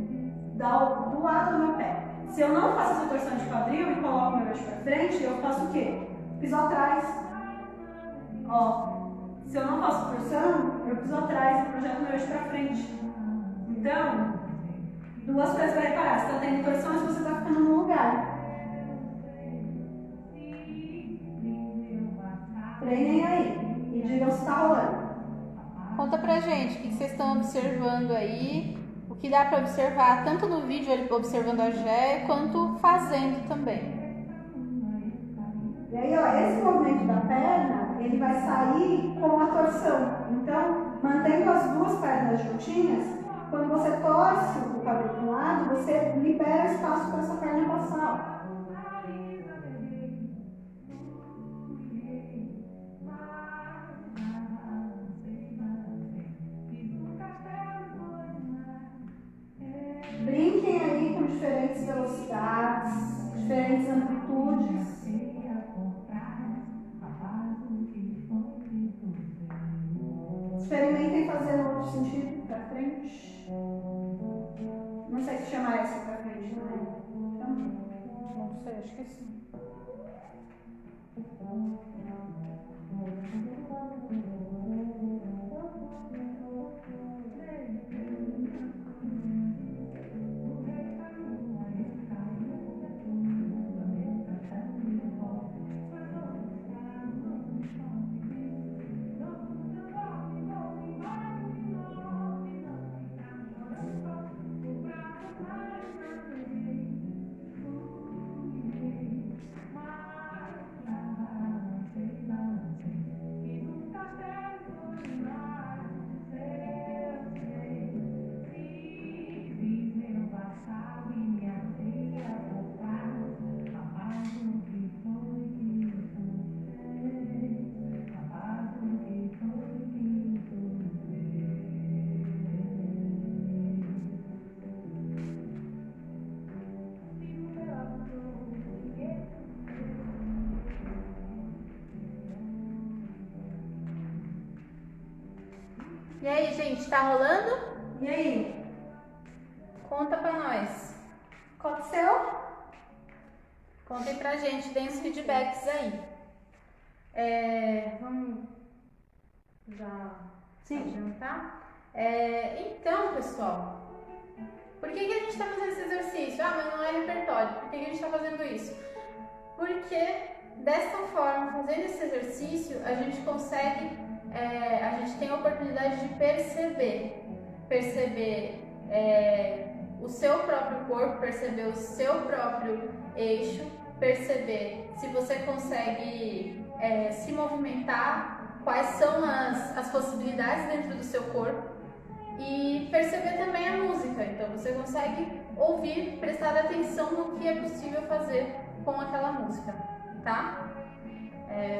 do lado do meu pé. Se eu não faço essa torção de quadril e coloco meu eixo para frente, eu faço o quê? Piso atrás. Ó, se eu não faço torção, eu piso atrás e projeto meu eixo para frente. Então, duas coisas para reparar. Você está tendo torção, se você está ficando no lugar. Treinem aí e digam se está rolando. Conta pra gente o que vocês estão observando aí, o que dá para observar tanto no vídeo ele observando a Gé, quanto fazendo também. E aí, ó, esse movimento da perna, ele vai sair com a torção. Então, mantendo as duas pernas juntinhas, quando você torce o quadril para um lado, você libera espaço para essa perna passar. Brinquem aí com diferentes velocidades, diferentes amplitudes. Experimentem fazer no outro sentido, para frente. Não sei se chama essa para frente, não é? Não sei, acho que sim. E aí, gente, tá rolando? E aí? Conta pra nós. Aconteceu? Contem pra gente, deem os feedbacks aí. Vamos já adiantar? Então, pessoal, por que a gente está fazendo esse exercício? Mas não é repertório. Por que a gente está fazendo isso? Porque desta forma, fazendo esse exercício, a gente consegue, a gente tem a oportunidade de perceber o seu próprio corpo, perceber o seu próprio eixo, perceber se você consegue se movimentar, quais são as possibilidades dentro do seu corpo e perceber também a música. Então você consegue ouvir, prestar atenção no que é possível fazer com aquela música, tá?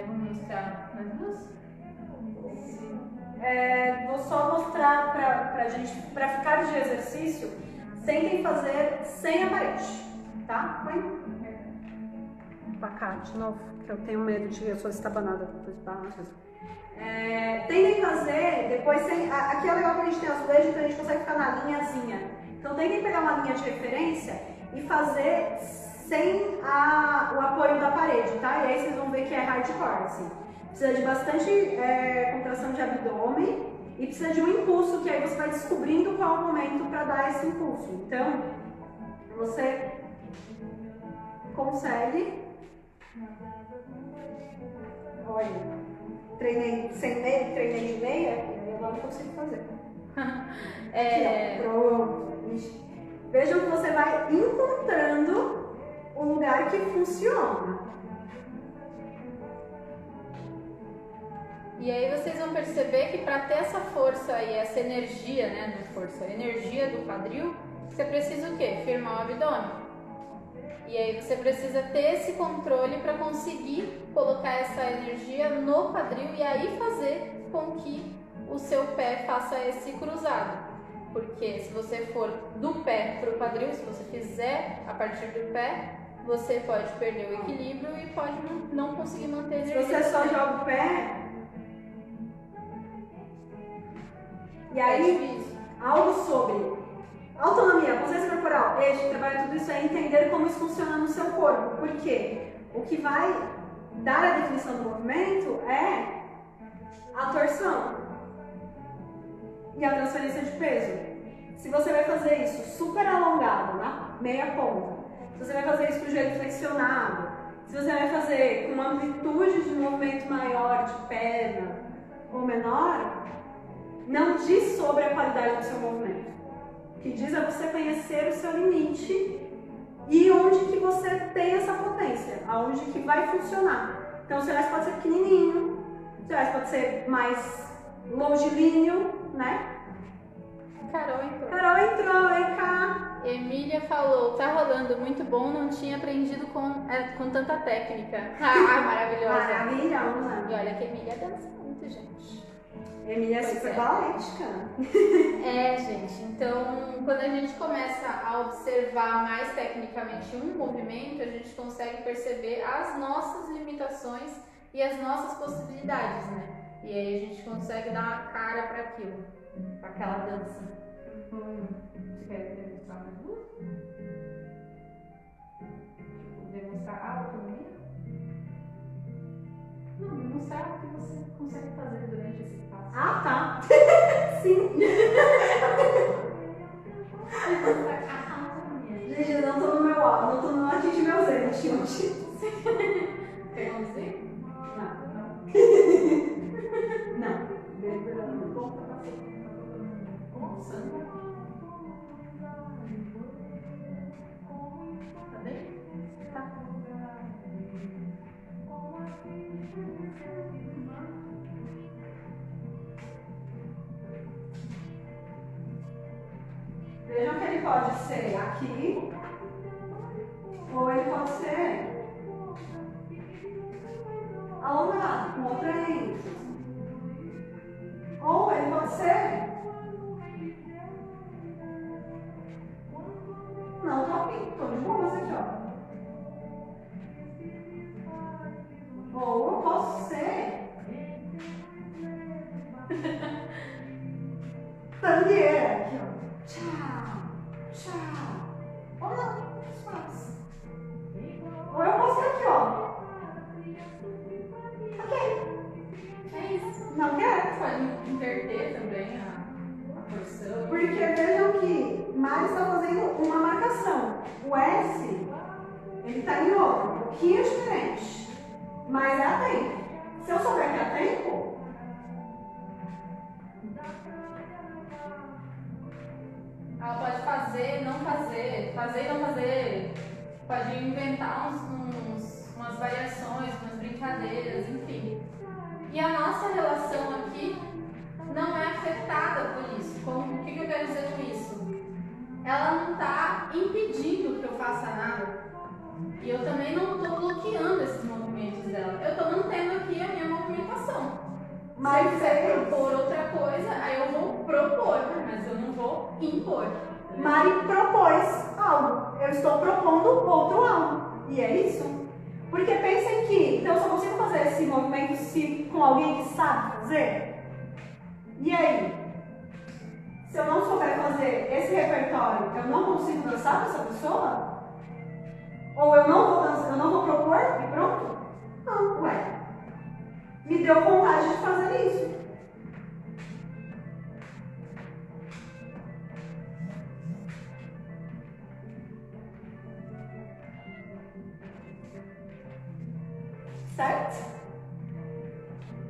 Vamos mostrar mais duas? Vou só mostrar pra gente, pra ficar de exercício, tentem fazer sem a parede, tá? Põe pra cá de novo, que eu tenho medo de eu sou estabanada depois baixas. Tentem fazer depois sem. Aqui é legal que a gente tem azulejo, então a gente consegue ficar na linhazinha. Então tentem pegar uma linha de referência e fazer sem o apoio da parede, tá? E aí vocês vão ver que é hardcore, assim. Precisa de bastante contração de abdômen e precisa de um impulso, que aí você vai descobrindo qual é o momento para dar esse impulso. Então, você consegue. Olha, treinei sem meia, treinei de meia, e agora eu consigo fazer. Aqui, ó, pronto. Vejam que você vai encontrando um lugar que funciona. E aí vocês vão perceber que para ter essa força e essa energia, né, a energia do quadril, você precisa o quê? Firmar o abdômen. E aí você precisa ter esse controle para conseguir colocar essa energia no quadril e aí fazer com que o seu pé faça esse cruzado. Porque se você for do pé para o quadril, se você fizer a partir do pé, você pode perder o equilíbrio e pode não conseguir manter a Se energia. você só joga o pé. E É aí, difícil. algo sobre autonomia, consciência corporal, eixo, trabalha tudo isso é entender como isso funciona no seu corpo. Porque o que vai dar a definição do movimento é a torção e a transferência de peso. Se você vai fazer isso super alongado, na meia ponta, se você vai fazer isso com o joelho flexionado, se você vai fazer com uma amplitude de movimento maior de perna ou menor, não diz sobre a qualidade do seu movimento. O que diz é você conhecer o seu limite e onde que você tem essa potência, aonde que vai funcionar. Então o seu S pode ser pequenininho, o seu S pode ser mais longilíneo, né? Carol entrou. Carol entrou, vem cá. Emília falou, tá rolando muito bom, não tinha aprendido com tanta técnica. Ah, maravilhosa. Maravilhosa. E olha que Emília dança muito, gente. Emília é Pois super é. balética. É, gente, então quando a gente começa a observar mais tecnicamente um movimento, a gente consegue perceber as nossas limitações e as nossas possibilidades, né? E aí a gente consegue dar uma cara para aquilo, para aquela dança. Você quer demonstrar mais duas? Tipo, demonstrar a autonomia? Não, demonstrar o que você consegue fazer durante esse passo. Ah, tá. Sim. Demonstrar a autonomia. Gente, eu não tô no meu ó, não tô no atingir meu zero, gente. Quer conduzir? Não. Nossa. Cadê? Tá. Vejam que ele pode ser aqui, ou ele pode ser alongado, com outra ênfase. Ou ele pode ser não, tô de boas aqui, ó. Ou eu posso ser tangueira aqui, ó. Tchau, tchau. Ou não, faz. Ou eu posso ser aqui, ó. Ok. É isso. Não quer? Você pode inverter também a porção. Porque vejam que Mari está fazendo uma marcação. O S, ele está em outro, um pouquinho diferente. Mas é a tempo. Se eu souber que é a tempo, Ela pode fazer, não fazer, fazer e não fazer. Pode inventar umas variações, umas brincadeiras, enfim. E a nossa relação aqui não é afetada por isso. O que eu quero dizer com isso? Ela não está impedindo que eu faça nada. E eu também não estou bloqueando esses movimentos dela. Eu estou mantendo aqui a minha movimentação. Se eu quiser propor outra coisa, aí eu vou propor, mas eu não vou impor. Mari propôs algo. Eu estou propondo outro algo. E é isso. Porque pensem que, então eu só consigo fazer esse movimento se com alguém que sabe fazer. E aí? Se eu não souber fazer esse repertório, eu não consigo dançar com essa pessoa? Ou eu não vou dançar, eu não vou propor e pronto? Não, ué. Me deu vontade de fazer isso. Certo?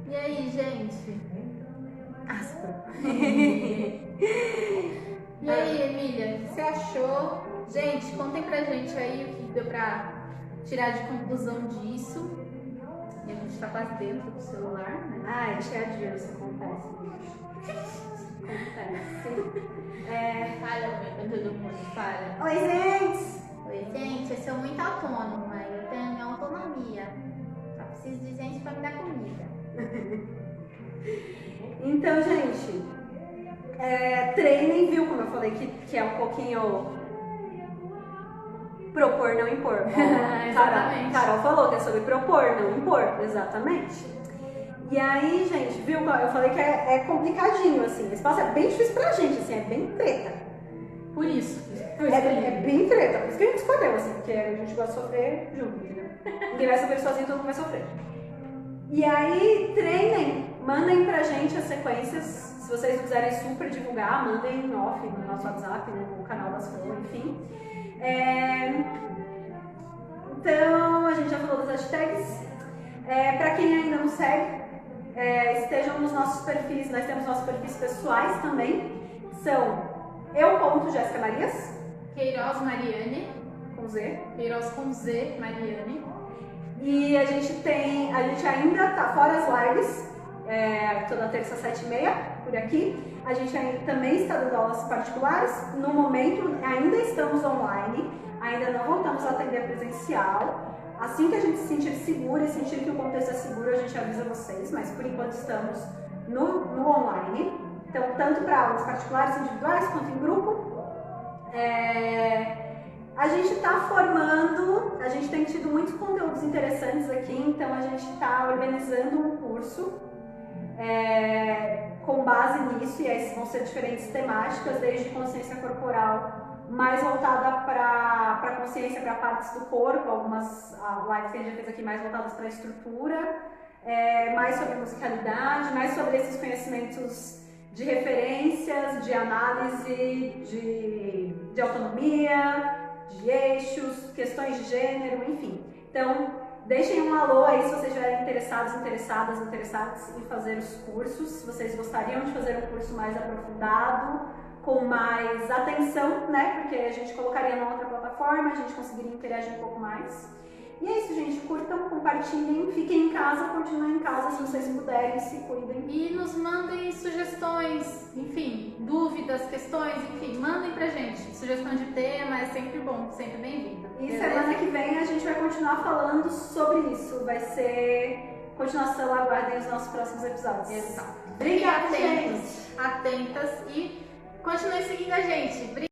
E aí, gente? E aí, Emília, o que você achou? Gente, contem pra gente aí o que deu pra tirar de conclusão disso. E a gente tá quase dentro do celular, né? Ai, cheia de isso acontece. Acontece. Ai, eu todo mundo fala. Oi, gente! Oi, gente, eu sou muito autônoma, eu tenho minha autonomia. Só preciso de gente pra me dar comida. Então, gente, treinem, viu? Como eu falei que é um pouquinho propor, não impor. Ó, Exatamente. Carol falou que é sobre propor, não impor. Exatamente. E aí, gente, viu? Eu falei que é complicadinho, assim. Esse espaço é bem difícil pra gente, assim, é bem treta. Por isso. É bem treta, por isso que a gente escolheu, assim, porque a gente gosta de sofrer junto, entendeu? Ninguém vai sofrer sozinho, todo mundo vai sofrer. E aí, treinem, mandem pra gente as sequências. Se vocês quiserem super divulgar, mandem no off, no nosso WhatsApp, no canal das Flores, enfim. Então, a gente já falou das hashtags. Pra quem ainda não segue, estejam nos nossos perfis, nós temos nossos perfis pessoais também. São eu.Jéssica Marias, Queiroz Mariane. com Z. Queiroz com Z, Mariane. E a gente ainda tá fora as lives, toda terça às 7h30 por aqui. A gente também está dando aulas particulares. No momento ainda estamos online, ainda não voltamos a atender presencial. Assim que a gente se sentir segura e sentir que o contexto é seguro, a gente avisa vocês, mas por enquanto estamos no online. Então, tanto para aulas particulares, individuais, quanto em grupo. A gente está formando, a gente tem tido muitos conteúdos interessantes aqui, então a gente está organizando um curso com base nisso, e aí vão ser diferentes temáticas, desde consciência corporal, mais voltada para consciência, para partes do corpo, algumas lives que a gente já fez aqui mais voltadas para a estrutura, mais sobre musicalidade, mais sobre esses conhecimentos de referências, de análise, de autonomia, de eixos, questões de gênero, enfim. Então, deixem um alô aí se vocês estiverem interessadas em fazer os cursos, se vocês gostariam de fazer um curso mais aprofundado, com mais atenção, né? Porque a gente colocaria numa outra plataforma, a gente conseguiria interagir um pouco mais. E é isso, gente. Curtam, compartilhem, fiquem em casa, continuem em casa se vocês puderem, se cuidem. E nos mandem sugestões, enfim, dúvidas, questões, enfim, mandem pra gente. Sugestão de tema é sempre bom, sempre bem-vindo. E beleza? semana que vem a gente vai continuar falando sobre isso. Vai ser continuação, aguardem os nossos próximos episódios. Exato. Obrigada, Fiquem gente. atentas e continuem seguindo a gente.